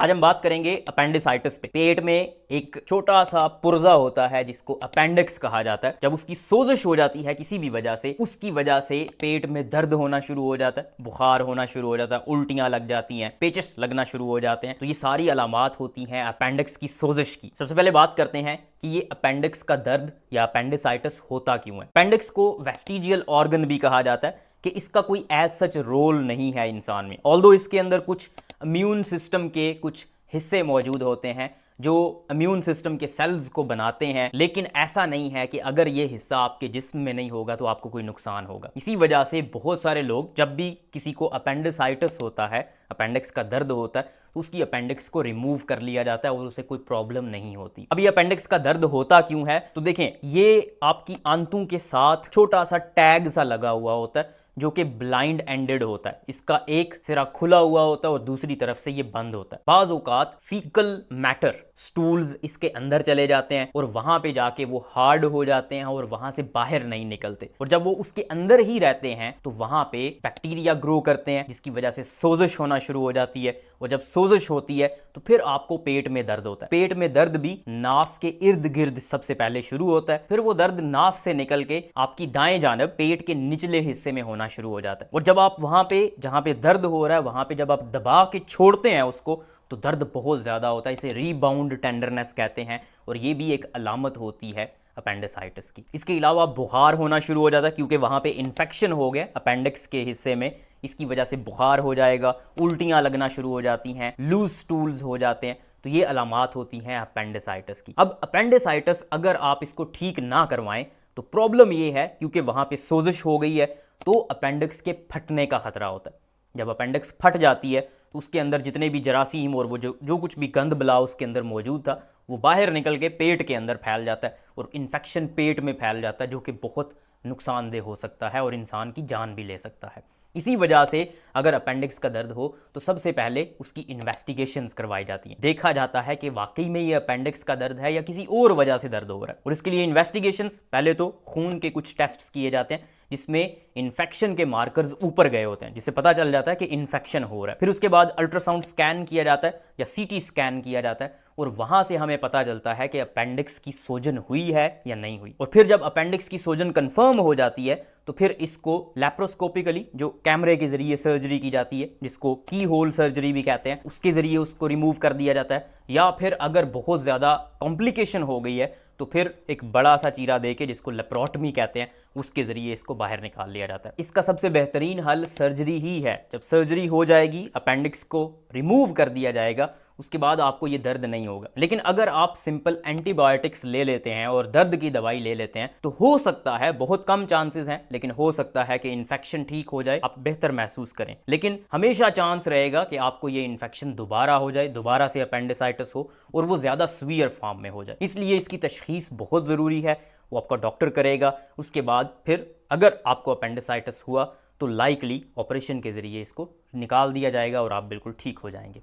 आज हम बात करेंगे अपेंडिसाइटिस पे। पेट में एक छोटा सा पुर्जा होता है जिसको अपेंडिक्स कहा जाता है। जब उसकी सोजिश हो जाती है किसी भी वजह से, उसकी वजह से पेट में दर्द होना शुरू हो जाता है, बुखार होना शुरू हो जाता है, उल्टियां लग जाती हैं, पेचिस लगना शुरू हो जाते हैं। तो ये सारी अलामात होती हैं अपेंडिक्स की सोजिश की। सबसे पहले बात करते हैं कि ये अपेंडिक्स का दर्द या अपेंडिसाइटिस होता क्यों है। अपेंडिक्स को वेस्टिजियल ऑर्गन भी कहा जाता है कि इसका कोई एज सच रोल नहीं है इंसान में, ऑल्दो इसके अंदर कुछ इम्यून सिस्टम के कुछ हिस्से मौजूद होते हैं जो इम्यून सिस्टम के सेल्स को बनाते हैं, लेकिन ऐसा नहीं है कि अगर ये हिस्सा आपके जिस्म में नहीं होगा तो आपको कोई नुकसान होगा। इसी वजह से बहुत सारे लोग, जब भी किसी को अपेंडिसाइटिस होता है, अपेंडिक्स का दर्द होता है, तो उसकी अपेंडिक्स को रिमूव कर लिया जाता है और उसे कोई प्रॉब्लम नहीं होती। अब ये अपेंडिक्स का दर्द होता क्यों है, तो देखें, ये आपकी आंतों के साथ छोटा सा टैग सा लगा हुआ होता है जो कि ब्लाइंड एंडेड होता है। इसका एक सिरा खुला हुआ होता है और दूसरी तरफ से ये बंद होता है। बाज़ औक़ात फीकल मैटर, स्टूल्स इसके अंदर चले जाते हैं और वहां पे जाके वो हार्ड हो जाते हैं और वहां से बाहर नहीं निकलते, और जब वो उसके अंदर ही रहते हैं तो वहां पे बैक्टीरिया ग्रो करते हैं जिसकी वजह से सोजिश होना शुरू हो जाती है। और जब सोजिश होती है तो फिर आपको पेट में दर्द होता है। पेट में दर्द भी नाफ के इर्द गिर्द सबसे पहले शुरू होता है, फिर वो दर्द नाफ से निकल के आपकी दाएं जानब पेट के निचले हिस्से में होना शुरू हो जाता है। और जब आप वहां पे, जहां पे दर्द हो रहा है, वहां पे जब आप दबा के छोड़ते हैं उसको, तो दर्द बहुत ज्यादा होता है। इसे रीबाउंड टेंडरनेस कहते हैं और ये भी एक अलामत होती है अपेंडिसाइटिस की। इसके अलावा बुखार होना शुरू हो जाता है क्योंकि वहां पे इन्फेक्शन हो गया अपेंडिक्स के हिस्से में, इसकी वजह से बुखार हो जाएगा, उल्टियां लगना शुरू हो जाती हैं, लूज स्टूल्स हो जाते हैं। तो ये अलामात होती हैं अपेंडिसाइटिस की। अब अपेंडिसाइटिस अगर आप इसको ठीक ना करवाएं तो प्रॉब्लम ये है, क्योंकि वहां पे सोजिश हो गई है तो अपेंडिक्स के फटने का खतरा होता है। जब अपेंडिक्स फट जाती है तो उसके अंदर जितने भी जरासीम और वो जो कुछ भी गंद बला उसके अंदर मौजूद था वो बाहर निकल के पेट के अंदर फैल जाता है और इन्फेक्शन पेट में फैल जाता है, जो कि बहुत नुकसानदेह हो सकता है और इंसान की जान भी ले सकता है। इसी वजह से अगर अपेंडिक्स का दर्द हो तो सबसे पहले उसकी इन्वेस्टिगेशंस करवाई जाती हैं। देखा जाता है कि वाकई में ये अपेंडिक्स का दर्द है या किसी और वजह से दर्द हो रहा है। और इसके लिए इन्वेस्टिगेशंस, पहले तो खून के कुछ टेस्ट्स किए जाते हैं जिसमें इन्फेक्शन के मार्कर्स ऊपर गए होते हैं, जिससे पता चल जाता है कि इन्फेक्शन हो रहा है। फिर उसके बाद अल्ट्रासाउंड स्कैन किया जाता है या सीटी स्कैन किया जाता है और वहां से हमें पता चलता है कि अपेंडिक्स की सोजन हुई है या नहीं हुई। और फिर जब अपेंडिक्स की सोजन कंफर्म हो जाती है तो फिर इसको लैप्रोस्कोपिकली, जो कैमरे के जरिए सर्जरी की जाती है, जिसको की होल सर्जरी भी कहते हैं, उसके जरिए उसको रिमूव कर दिया जाता है। या फिर अगर बहुत ज्यादा कॉम्प्लिकेशन हो गई है तो फिर एक बड़ा सा चीरा देके, जिसको लेप्रोटमी कहते हैं, उसके जरिए इसको बाहर निकाल लिया जाता है। इसका सबसे बेहतरीन हल सर्जरी ही है। जब सर्जरी हो जाएगी, अपेंडिक्स को रिमूव कर दिया जाएगा, उसके बाद आपको ये दर्द नहीं होगा। लेकिन अगर आप सिंपल एंटीबायोटिक्स ले लेते हैं और दर्द की दवाई ले लेते हैं तो हो सकता है, बहुत कम चांसेस हैं, लेकिन हो सकता है कि इन्फेक्शन ठीक हो जाए, आप बेहतर महसूस करें। लेकिन हमेशा चांस रहेगा कि आपको ये इन्फेक्शन दोबारा हो जाए, दोबारा से अपेंडिसाइटिस हो और वो ज्यादा सीवियर फॉर्म में हो जाए। इसलिए इसकी तशखीस बहुत जरूरी है, वो आपका डॉक्टर करेगा। उसके बाद फिर अगर आपको अपेंडिसाइटिस हुआ तो लाइकली ऑपरेशन के जरिए इसको निकाल दिया जाएगा और आप बिल्कुल ठीक हो जाएंगे।